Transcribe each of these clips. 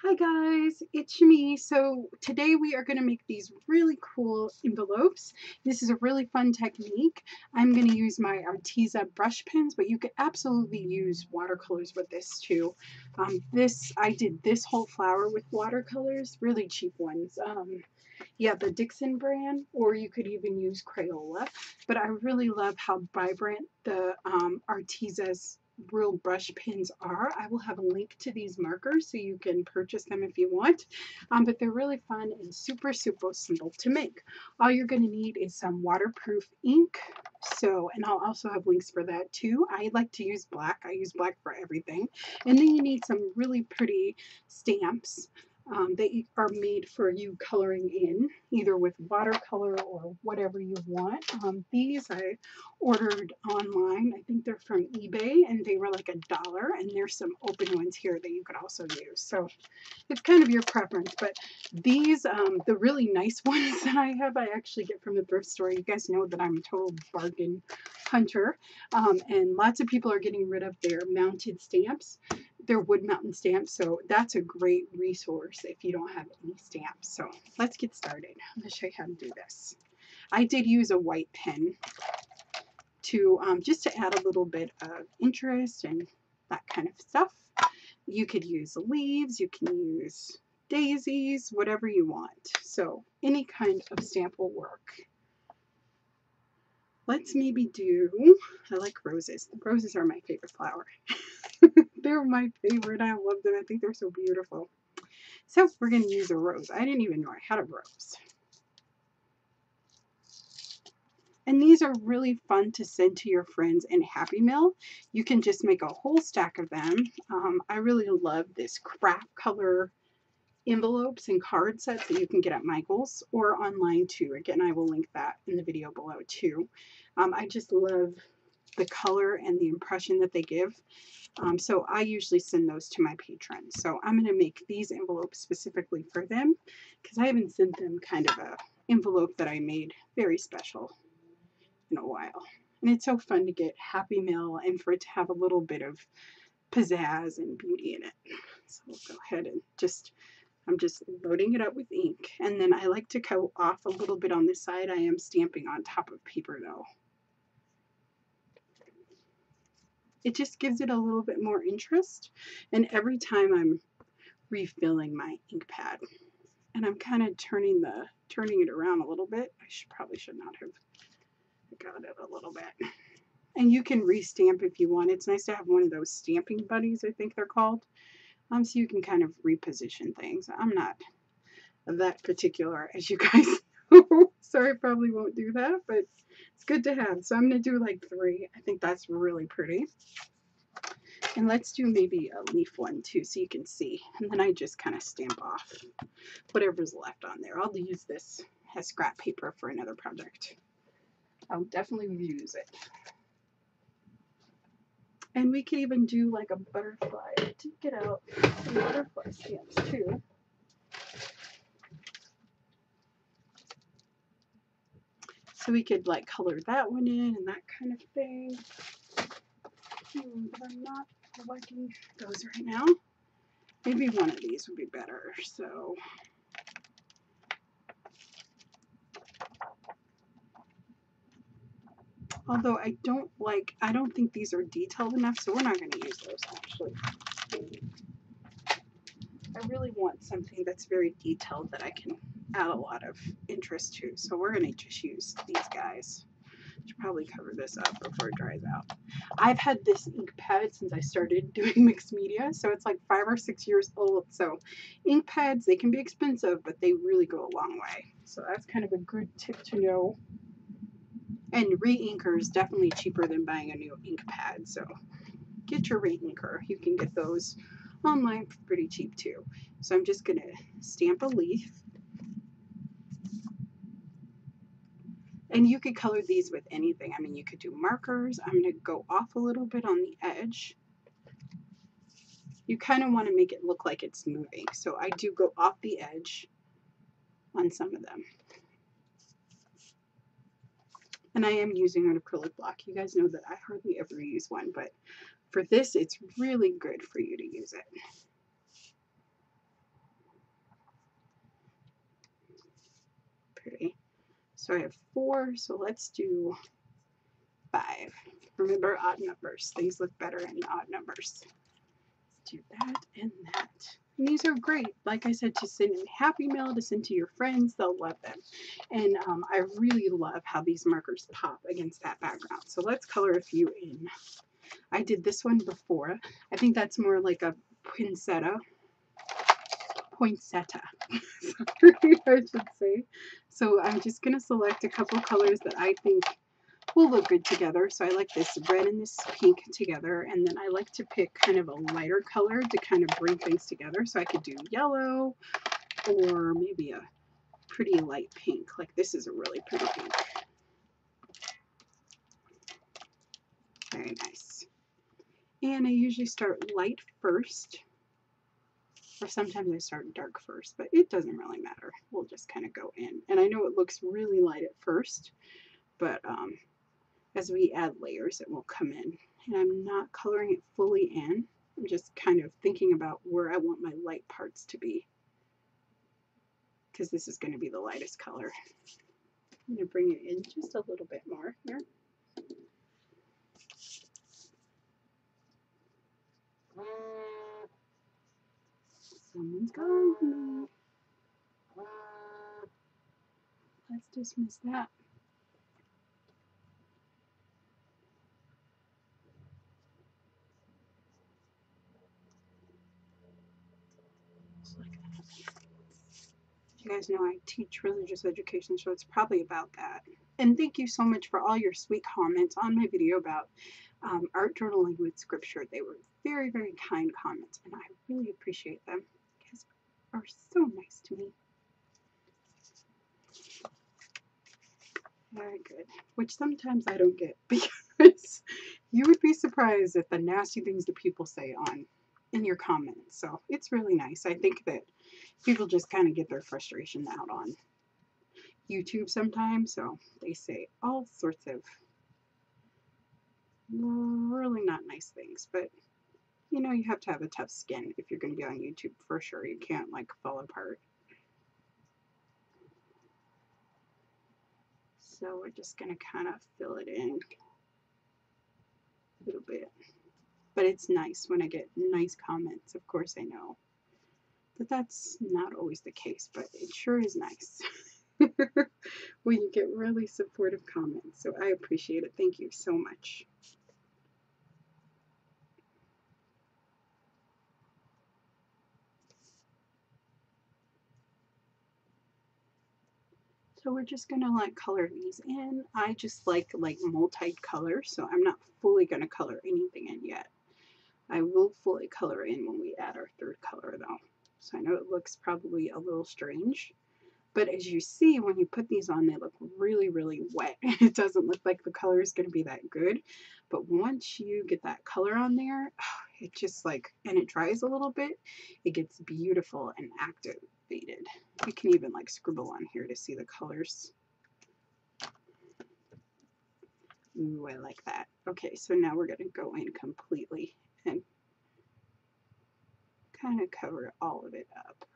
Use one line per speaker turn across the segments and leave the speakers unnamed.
Hi guys, it's me. So today we are going to make these really cool envelopes. This is a really fun technique. I'm going to use my Artiza brush pens, but you could absolutely use watercolors with this too. I did this whole flower with watercolors, really cheap ones. Yeah, the Dixon brand, or you could even use Crayola. But I really love how vibrant the Artiza's real brush pens are. I will have a link to these markers so you can purchase them if you want. But they're really fun and super simple to make. All you're going to need is some waterproof ink. And I'll also have links for that too. I like to use black. I use black for everything. And then you need some really pretty stamps. They are made for you coloring in, either with watercolor or whatever you want. These I ordered online. I think they're from eBay, and they were like $1. And there's some open ones here that you could also use. So it's kind of your preference. But these, the really nice ones that I have, I actually get from the thrift store. You guys know that I'm a total bargain hunter. And lots of people are getting rid of their mounted stamps. They're wood mountain stamps, so that's a great resource if you don't have any stamps. So let's get started. I'm going to show you how to do this. I did use a white pen to just to add a little bit of interest and that kind of stuff. You could use leaves, you can use daisies, whatever you want. So any kind of stamp will work. Let's maybe do, I like roses. Roses are my favorite flower. They're my favorite. I love them. I think they're so beautiful. So we're going to use a rose. I didn't even know I had a rose. And these are really fun to send to your friends in Happy Mail. You can just make a whole stack of them. I really love this Kraft color envelopes and card sets that you can get at Michael's or online too. Again, I will link that in the video below too. I just love the color and the impression that they give. So I usually send those to my patrons. So I'm going to make these envelopes specifically for them because I haven't sent them kind of a envelope that I made very special in a while. And it's so fun to get Happy Mail and for it to have a little bit of pizzazz and beauty in it. So we'll go ahead and I'm just loading it up with ink. And then I like to go off a little bit on this side. I am stamping on top of paper though. It just gives it a little bit more interest. And every time I'm refilling my ink pad, and I'm kind of turning it around a little bit. I probably should not have got it a little bit. And you can restamp if you want. It's nice to have one of those stamping buddies, I think they're called. So you can kind of reposition things. I'm not that particular, as you guys know, so I probably won't do that, but it's good to have. So I'm going to do like 3. I think that's really pretty. And let's do maybe a leaf one too so you can see. And then I just kind of stamp off whatever's left on there. I'll use this as scrap paper for another project. I'll definitely use it. And we could even do like a butterfly. I did get out some butterfly stamps too. So we could like color that one in and that kind of thing. But I'm not liking those right now. Maybe one of these would be better. So although I don't think these are detailed enough, so we're not going to use those actually. I really want something that's very detailed that I can add a lot of interest to. So we're going to just use these guys. Should probably cover this up before it dries out. I've had this ink pad since I started doing mixed media, so it's like 5 or 6 years old. So ink pads, they can be expensive, but they really go a long way. So that's kind of a good tip to know. And re-inker is definitely cheaper than buying a new ink pad. So get your re-inker. You can get those online for pretty cheap too. So I'm just going to stamp a leaf. And you could color these with anything. I mean, you could do markers. I'm going to go off a little bit on the edge. You kind of want to make it look like it's moving. So I do go off the edge on some of them. And I am using an acrylic block. You guys know that I hardly ever use one, but for this, it's really good for you to use it. pretty. So I have 4, so let's do 5. Remember, odd numbers. Things look better in odd numbers. Let's do that and that. And these are great, like I said, to send in Happy Mail, to send to your friends. They'll love them. And I really love how these markers pop against that background. So let's color a few in. I did this one before. I think that's more like a poinsettia. Sorry, I should say. So I'm just going to select a couple colors that I think will look good together. So I like this red and this pink together, and then I like to pick kind of a lighter color to kind of bring things together. So I could do yellow or maybe a pretty light pink. Like this is a really pretty pink. Very nice. And I usually start light first, or sometimes I start dark first, but it doesn't really matter. We'll just kind of go in. And I know it looks really light at first, but as we add layers, it will come in. And I'm not coloring it fully in. I'm just kind of thinking about where I want my light parts to be, because this is going to be the lightest color. I'm going to bring it in just a little bit more here. Someone's calling me. Let's dismiss that. Just like that. You guys know I teach religious education, so it's probably about that. And thank you so much for all your sweet comments on my video about art journaling with scripture. They were very, very kind comments, and I really appreciate them. You guys are so nice to me. Very good. Which sometimes I don't get, because you would be surprised at the nasty things that people say in your comments. So it's really nice. I think that people just kind of get their frustration out on YouTube sometimes, so they say all sorts of really not nice things. But you know, you have to have a tough skin if you're going to be on YouTube for sure. You can't like fall apart. So we're just going to kind of fill it in a little bit. But it's nice when I get nice comments. Of course, I know that that's not always the case, but it sure is nice when you get really supportive comments. So I appreciate it. Thank you so much. So we're just gonna like color these in. I just like multi-color, so I'm not fully gonna color anything in yet. I will fully color in when we add our third color though. So I know it looks probably a little strange, but as you see, when you put these on, they look really, really wet. It doesn't look like the color is gonna be that good, but once you get that color on there, it just like, and it dries a little bit, it gets beautiful and activated. You can even like scribble on here to see the colors. Ooh, I like that. Okay, so now we're gonna go in completely and kind of cover all of it up.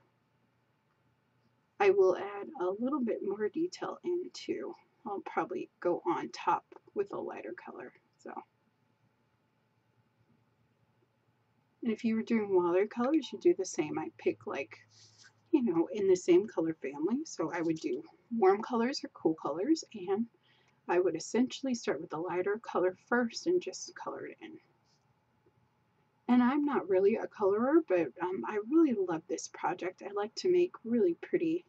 I will add a little bit more detail in too. I'll probably go on top with a lighter color. So, and if you were doing watercolors, you do the same. I pick like, you know, in the same color family. So I would do warm colors or cool colors, and I would essentially start with the lighter color first and just color it in. And I'm not really a colorer, but I really love this project. I like to make really pretty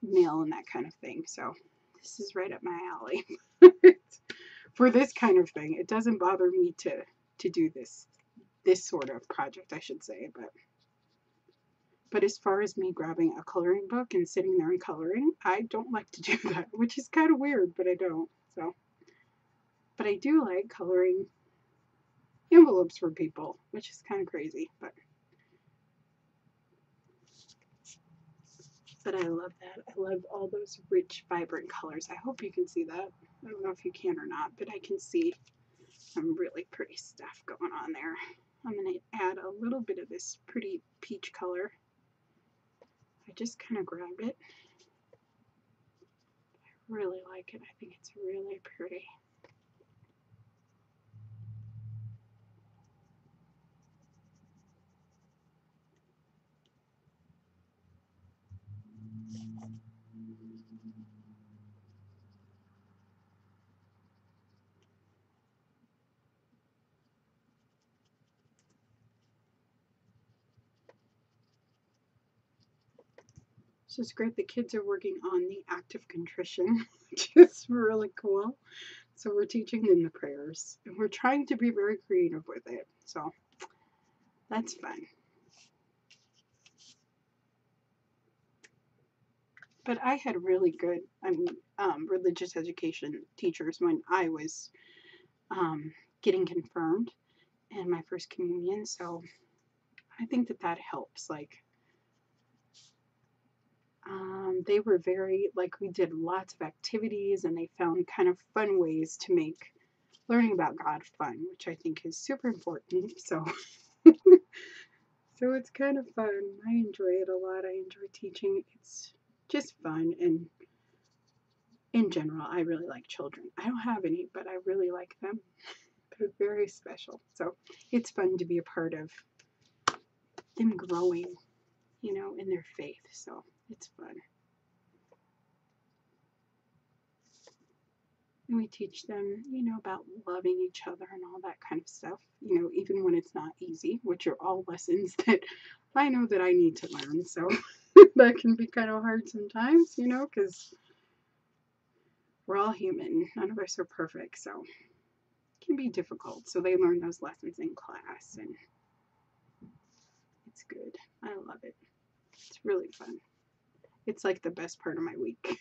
mail and that kind of thing. So this is right up my alley for this kind of thing. It doesn't bother me to do this sort of project, I should say. But as far as me grabbing a coloring book and sitting there and coloring, I don't like to do that, which is kind of weird, but I don't. So, but I do like coloring envelopes for people, which is kind of crazy, but I love that. I love all those rich, vibrant colors. I hope you can see that. I don't know if you can or not, but I can see some really pretty stuff going on there. I'm going to add a little bit of this pretty peach color. I just kind of grabbed it. really like it. I think it's really pretty. So it's great the kids are working on the act of contrition, which is really cool. So we're teaching them the prayers, and we're trying to be very creative with it. So that's fun. But I had really good, religious education teachers when I was getting confirmed in my first communion. So I think that helps. Like, they were very, like, we did lots of activities, and they found kind of fun ways to make learning about God fun, which I think is super important. So, so it's kind of fun. I enjoy it a lot. I enjoy teaching. It's just fun, and in general, I really like children. I don't have any, but I really like them. They're very special. So it's fun to be a part of them growing, in their faith. So it's fun. And we teach them, about loving each other and all that kind of stuff, even when it's not easy, which are all lessons that I know that I need to learn. So that can be kind of hard sometimes, because we're all human. None of us are perfect. So it can be difficult. So they learn those lessons in class, and it's good. I love it. It's really fun. It's like the best part of my week.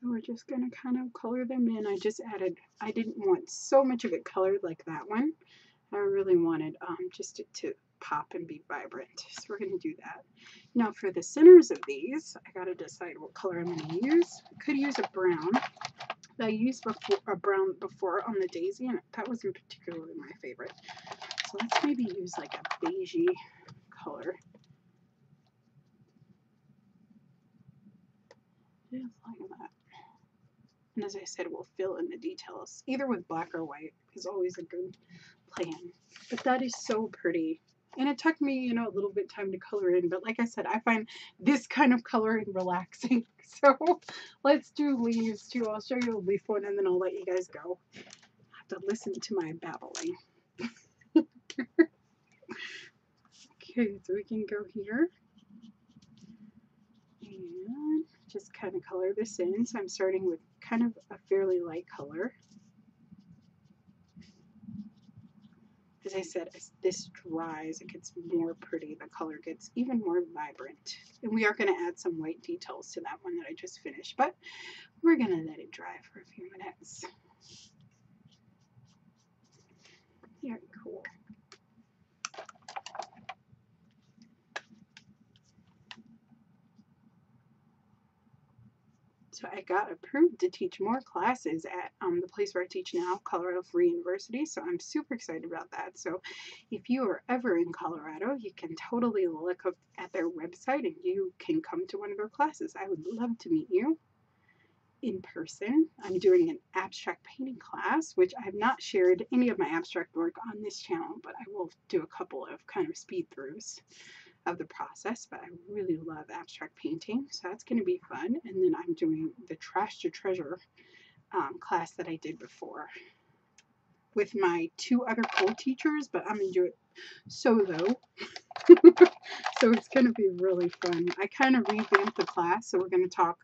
So we're just going to kind of color them in. I didn't want so much of it colored like that one. I really wanted just it to pop and be vibrant. So we're going to do that. Now for the centers of these, I got to decide what color I'm going to use. I could use a brown. I used a brown before on the daisy, and that wasn't particularly my favorite. So let's maybe use like a beigey color. Just like that. And as I said, we'll fill in the details. Either with black or white is always a good plan. But that is so pretty. And it took me, a little bit time to color in. But like I said, I find this kind of coloring relaxing. So let's do leaves too. I'll show you a leaf one, and then I'll let you guys go. I have to listen to my babbling. Okay, so we can go here. And just kind of color this in. So I'm starting with kind of a fairly light color. As I said, as this dries, it gets more pretty. The color gets even more vibrant. And we are going to add some white details to that one that I just finished, but we're going to let it dry for a few minutes. Very cool. So I got approved to teach more classes at the place where I teach now, Colorado Free University. So I'm super excited about that. So if you are ever in Colorado, you can totally look up at their website and you can come to one of their classes. I would love to meet you in person. I'm doing an abstract painting class, which I have not shared any of my abstract work on this channel, but I will do a couple of kind of speed throughs of the process. But I really love abstract painting, so that's going to be fun. And then I'm doing the Trash to Treasure class that I did before with my 2 other co-teachers, but I'm going to do it solo. So it's going to be really fun. I kind of revamped the class, so we're going to talk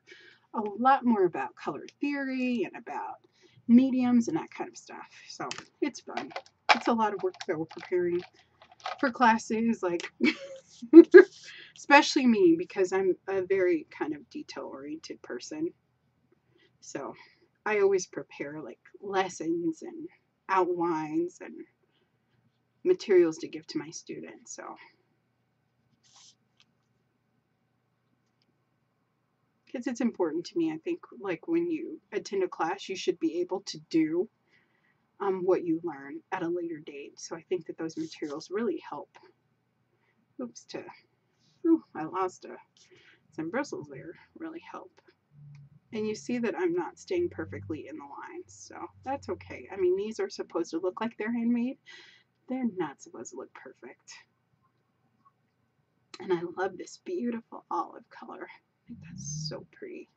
a lot more about color theory and about mediums and that kind of stuff. So it's fun. It's a lot of work that we're preparing for classes, like especially me, because I'm a very kind of detail-oriented person. So I always prepare like lessons and outlines and materials to give to my students. So because it's important to me, I think, like when you attend a class, you should be able to do what you learn at a later date. So I think that those materials really help. I lost some bristles there. Really help. And you see that I'm not staying perfectly in the lines, so that's okay. I mean, these are supposed to look like they're handmade. They're not supposed to look perfect. And I love this beautiful olive color. I think that's so pretty.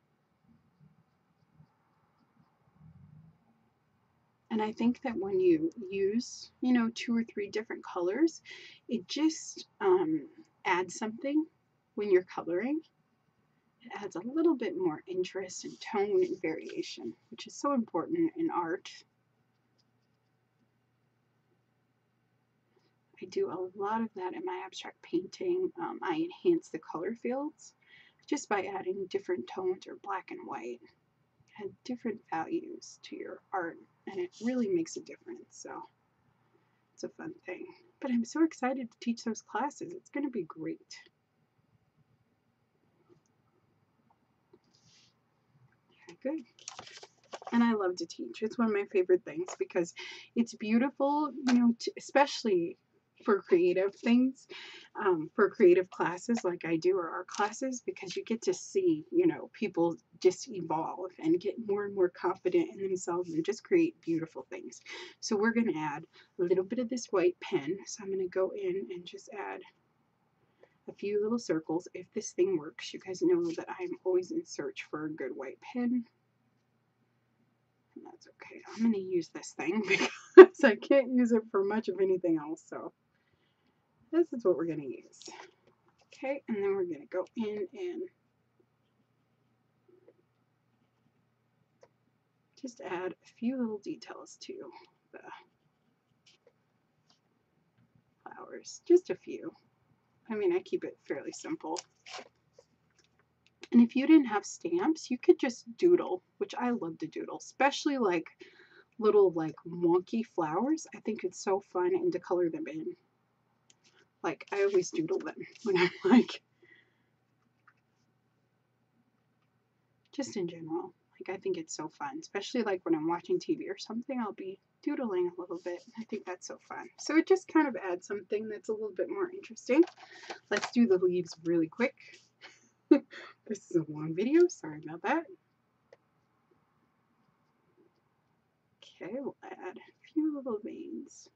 And I think that when you use, 2 or 3 different colors, it just adds something when you're coloring. It adds a little bit more interest and tone and variation, which is so important in art. I do a lot of that in my abstract painting. I enhance the color fields just by adding different tones or black and white. Add different values to your art, and it really makes a difference. So it's a fun thing. But I'm so excited to teach those classes. It's going to be great. Yeah, good. And I love to teach. It's one of my favorite things because it's beautiful, especially for creative things, for creative classes like I do, or art classes, because you get to see, people just evolve and get more and more confident in themselves and just create beautiful things. So we're going to add a little bit of this white pen. So I'm going to go in and just add a few little circles. If this thing works, you guys know that I'm always in search for a good white pen. That's okay. I'm going to use this thing because I can't use it for much of anything else. So this is what we're going to use. Okay, and then we're going to go in and just add a few little details to the flowers. Just a few. I mean, I keep it fairly simple. And if you didn't have stamps, you could just doodle, which I love to doodle, especially like little wonky flowers. I think it's so fun, and to color them in. Like, I always doodle them when I'm just in general. I think it's so fun, especially when I'm watching TV or something, I'll be doodling a little bit. I think that's so fun. So it just kind of adds something that's a little bit more interesting. Let's do the leaves really quick. This is a long video, sorry about that. Okay, we'll add a few little veins.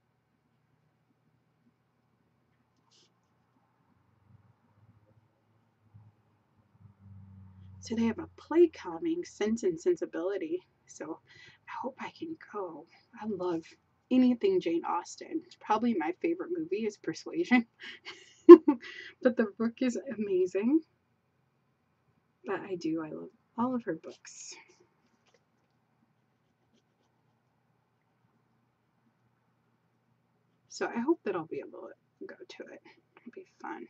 So they have a play calming sense and sensibility. So I hope I can go. I love anything Jane Austen. It's probably my favorite movie is Persuasion. But the book is amazing. But I love all of her books. So I hope that I'll be able to go to it. It'll be fun.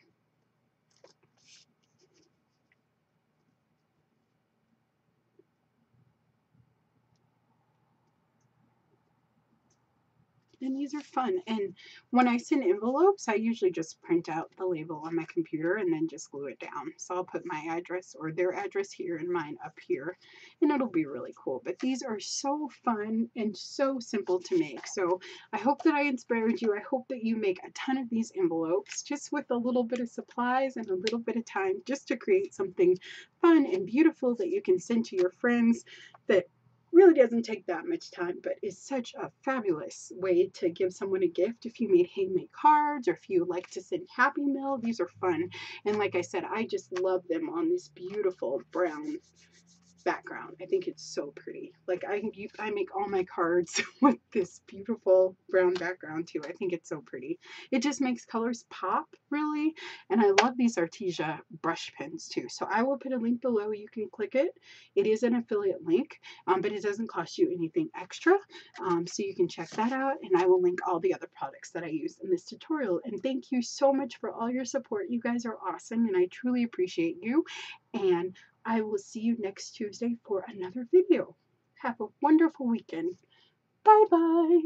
And these are fun. And when I send envelopes, I usually just print out the label on my computer and then just glue it down. So I'll put my address or their address here and mine up here, and it'll be really cool. But these are so fun and so simple to make. So I hope that I inspired you. I hope that you make a ton of these envelopes just with a little bit of supplies and a little bit of time just to create something fun and beautiful that you can send to your friends that really doesn't take that much time, but is such a fabulous way to give someone a gift. If you made handmade cards, or if you like to send Happy Mail, these are fun. And like I said, I just love them on this beautiful brown background. I think it's so pretty. I make all my cards with this beautiful brown background too. I think it's so pretty. It just makes colors pop, really. And I love these Artesia brush pens too. So I will put a link below. You can click it. It is an affiliate link, but it doesn't cost you anything extra. So you can check that out, and I will link all the other products that I used in this tutorial. And thank you so much for all your support. You guys are awesome, and I truly appreciate you. And I will see you next Tuesday for another video. Have a wonderful weekend. Bye-bye.